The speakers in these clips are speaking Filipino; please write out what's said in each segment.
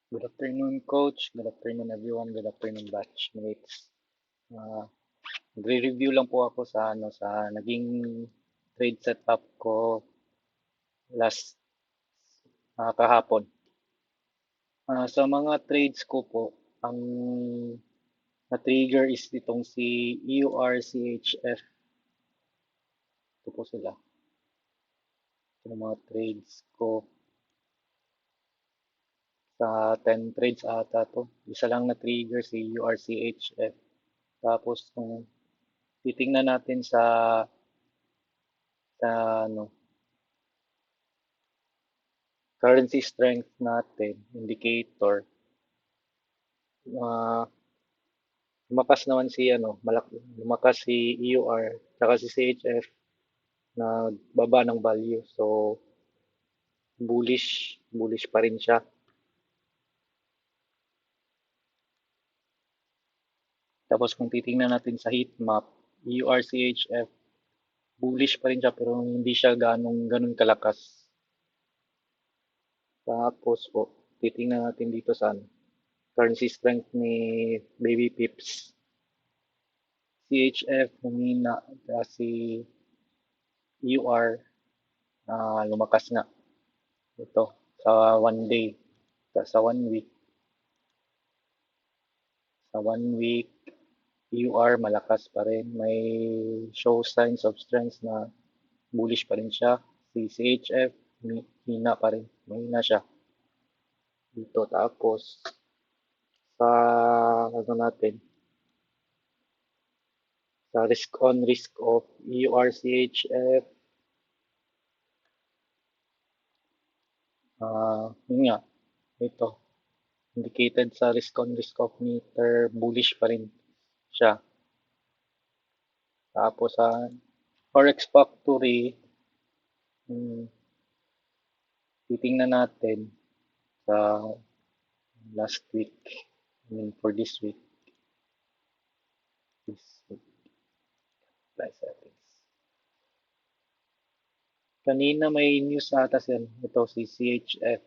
Good afternoon, coach. Good afternoon, everyone. Good afternoon, batchmates. Uh, Nagre-review lang po ako sa naging trade setup ko last kahapon. Sa mga trades ko po, ang na-trigger is itong si EURCHF. Ito po sila. Ito yung mga trades ko sa 10 trades ata to. Isa lang na-trigger si URCHF. Tapos kung titingnan natin sa ano, currency strength natin, indicator, ah, lumakas naman si lumakas si EUR tsaka si CHF na baba ng value. So bullish pa rin siya. Tapos kung titingnan natin sa heat map, EUR CHF bullish pa rin siya pero hindi siya ganong kalakas. Tapos po, titingnan natin dito sa currency strength ni Baby Pips. CHF humina kasi EUR lumakas nga ito sa 1 day, sa 1 week. Sa 1 week, EUR malakas pa rin. May show signs of strength na bullish pa rin siya. Si CHF, hina pa rin. Mahina siya dito. Tapos, sa natin, sa risk on, risk off, EUR, CHF, yun nga, ito, indicated sa risk on, risk off meter, bullish pa rin siya. Tapos sa Forex Factory, hmm, titingnan natin sa last week, I mean for this week, price settings. Kanina may news ata yan, ito si CHF,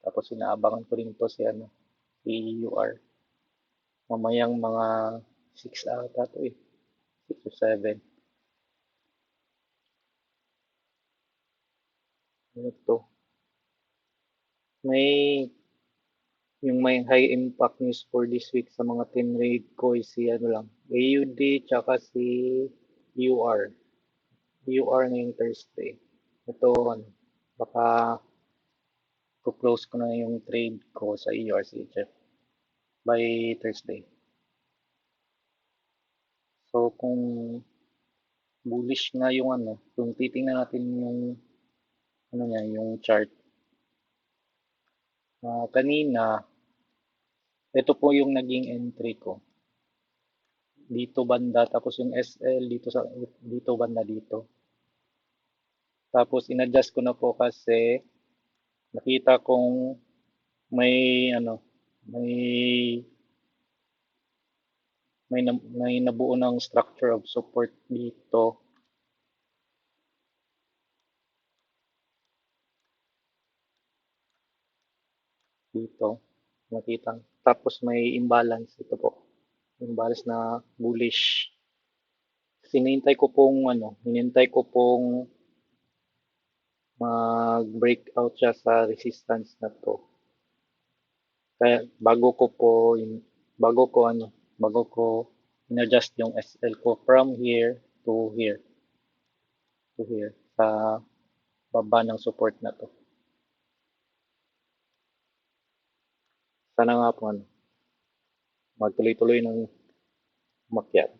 tapos inaabangan ko rin ito si UR. Mamayang mga 6 ata to 6 to 7. Ano to? May may high impact news for this week sa mga tinrade ko is si lang, AUD tsaka si UR. UR ngayong Thursday. Ito, baka close ko na yung trade ko sa ERCHF by Thursday. So, kung bullish nga yung kung titingnan natin yung yung chart. Kanina, ito po yung naging entry ko. Dito banda, tapos yung SL dito banda dito. Tapos inadjust ko na po kasi nakita kong may may may nabuo ng structure of support dito nakita, tapos may imbalance ito po, imbalance na bullish. Hinintay ko pong mag-breakout siya sa resistance na to. Kaya bago ko in-adjust yung SL ko from here to here sa baba ng support na to. Sana nga po magtuloy-tuloy ng umakyat.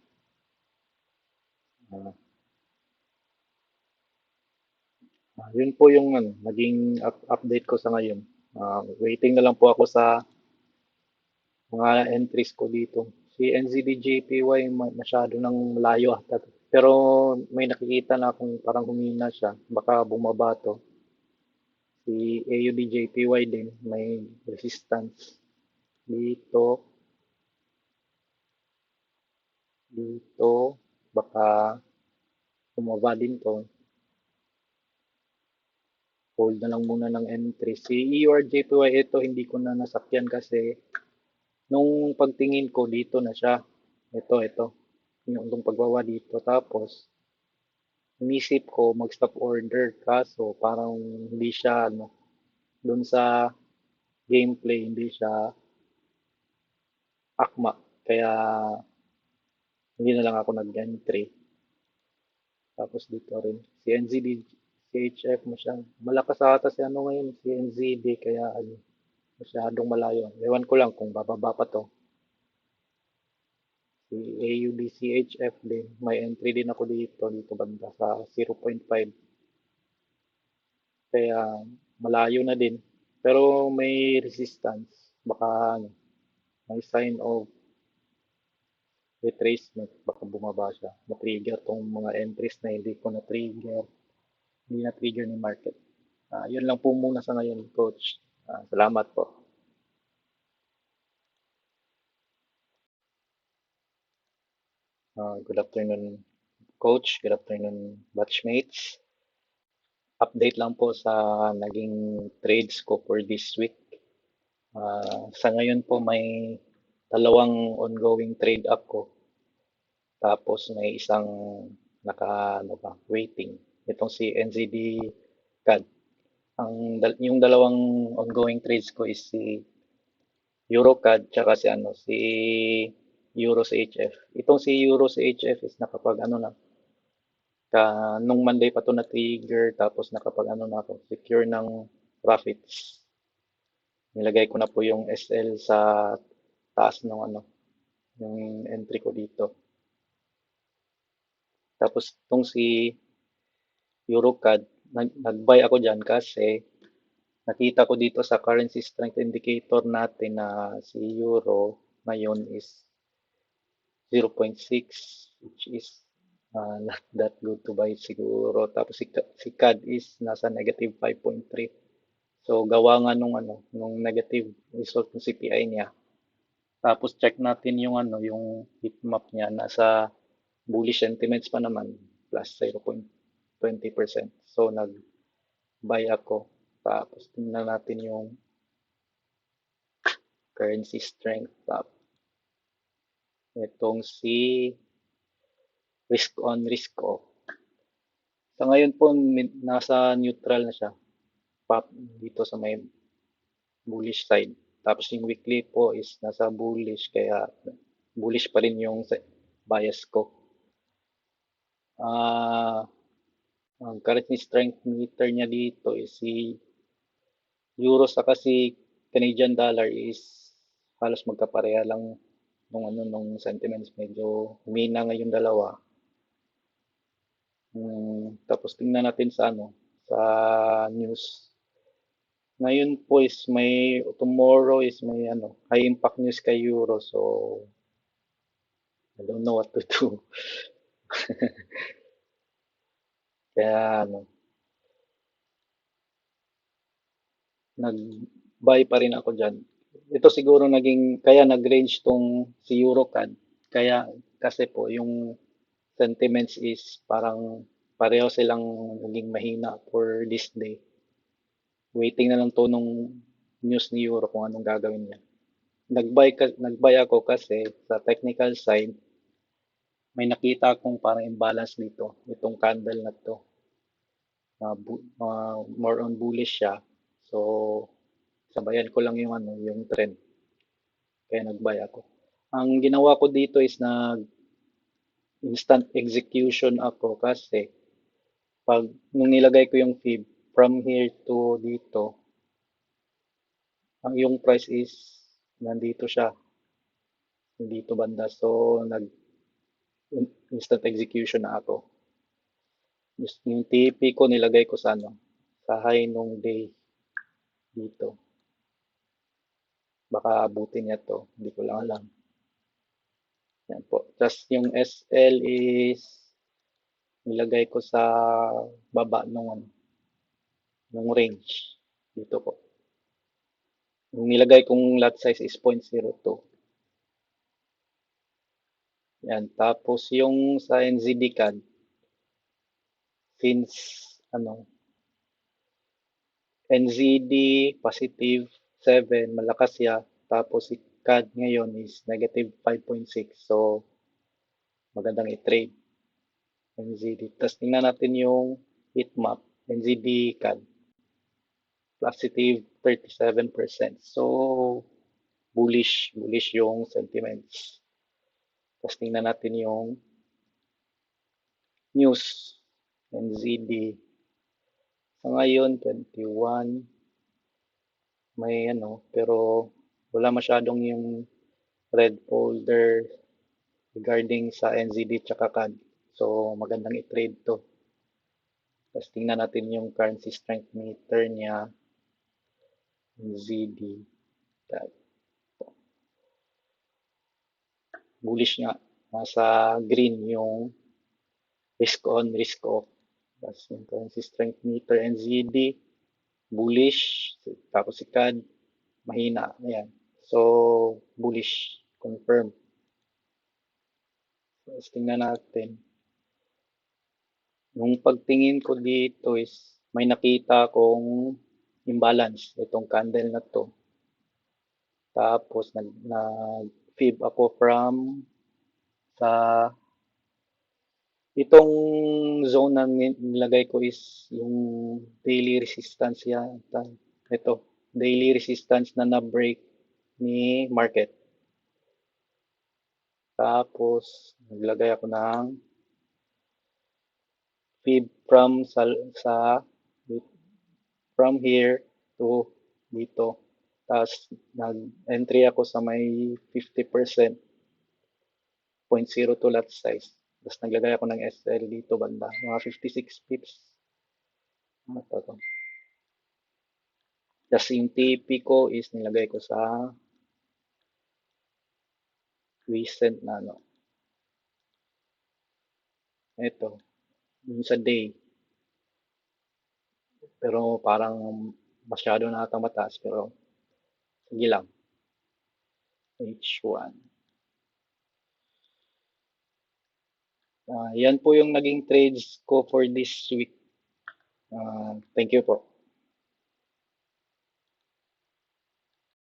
Ah, Yun po yung naging update ko sa ngayon. Waiting na lang po ako sa mga entries ko dito. Si NZD-JPY masyado nang malayo ata. Pero may nakikita na akong parang humina siya. Baka bumaba to. Si AUD-JPY din may resistance dito, dito. Baka bumaba din to. hold na lang muna ng entry. Si EURJPY ito hindi ko na nasakyan kasi nung pagtingin ko dito na siya. Ito. Yung pagwawa dito. Tapos, inisip ko mag-stop order kaso parang hindi siya dun sa gameplay hindi siya akma. Kaya hindi na lang ako nag-entry. Tapos dito rin si NZD CHF malakas ata si ano ngayon si NZD kaya masyadong malayo. Ewan ko lang kung bababa pa to. Si AUDCHF din. May entry din ako dito banda sa 0.5. Kaya malayo na din. Pero may resistance. Baka may sign of retracement. Baka bumaba siya. Na-trigger tong mga entries na hindi ko na-trigger. Hindi na-trigger ni market. Yun lang po muna sa ngayon, coach. Salamat po. Good afternoon, coach. Good afternoon, batchmates. Update lang po sa naging trades ko for this week. Sa ngayon po may dalawang ongoing trade up ko. Tapos may isang waiting. Itong si NZD CAD. Yung dalawang ongoing trades ko is si EuroCAD tsaka si Euro CHF. Itong si Euro CHF is nakapag nung Monday pa to na trigger tapos nakapag na ako secure ng profits. Nilagay ko na po yung SL sa taas ng yung entry ko dito. Tapos itong si EuroCAD, nag-buy ako dyan kasi nakita ko dito sa currency strength indicator natin na si Euro ngayon is 0.6 which is not that good to buy siguro. Tapos si CAD is nasa negative 5.3. So gawa nga nung negative result ng CPI niya. Tapos check natin yung yung heat map niya nasa bullish sentiments pa naman plus 0.20%. So nag-buy ako. Tapos tingnan natin yung currency strength. Tapos itong si risk on risk off. Sa ngayon po nasa neutral na siya. Pop dito sa may bullish side. Tapos yung weekly po is nasa bullish kaya bullish pa rin yung bias ko. Ang currency strength meter niya dito is si euro sa kasi Canadian dollar is halos magkapareha lang nung sentiments medyo humina ngayon dalawa. Tapos tingnan natin sa news. Ngayon po is tomorrow is may high impact news kay euro so I don't know what to do. Kaya nag-buy pa rin ako dyan. Ito siguro kaya nag-range tong si EuroCAD. Kaya kasi po yung sentiments is parang pareho silang naging mahina for this day. Waiting na lang to nung news ni Euro kung anong gagawin niya. Nag-buy ako kasi sa technical side may nakita akong parang imbalance dito, itong candle na to. More on bullish siya. So sabayan ko lang yung trend. Kaya nag-buy ako. Ang ginawa ko dito is instant execution ako kasi nung nilagay ko yung fib from here to dito, yung price is nandito siya. Dito banda. So instant execution na ako. Yung TP ko nilagay ko sa high nung day dito. Baka abutin niya to. Hindi ko lang alam. Yan po. Tapos yung SL is nilagay ko sa baba nung range. Dito po. Yung nilagay kong lot size is 0.02. Yan. Tapos yung sa NZD CAD, since NZD positive 7, malakas siya. Tapos si CAD ngayon is negative 5.6. So magandang i-trade NZD. Tapos tingnan natin yung heat map, NZD CAD, positive 37%. So bullish yung sentiments. Tapos tingnan natin yung news, NZD. Sa ngayon, 21, may ano, pero wala masyadong yung red folder regarding sa NZD tsaka CAD. So, magandang i-trade to. Tapos tingnan natin yung currency strength meter niya, NZD, CAD. Bullish nga. Nasa green yung risk on, risk off. Tapos yung currency strength meter, NZD, bullish. Tapos si CAD, mahina. Ayan. So, bullish. Confirm. Tapos tingnan natin. Nung pagtingin ko dito is may nakita akong imbalance itong candle na to. Tapos nag-fib ako from sa itong zone na nilagay ko is yung daily resistance yan. Ito, daily resistance na na-break ni market. Tapos naglagay ako ng fib sa from here to dito. Tapos nag-entry ako sa may 50% 0.02 lot size. Tapos naglagay ako ng SL dito banda, mga 56 pips. Ano to? Tapos yung TP ko is nilagay ko sa recent na ano. Ito, yung sa day. Pero parang masyado na ata mataas. Pero sige lang. H1. Yan po yung naging trades ko for this week. Thank you po.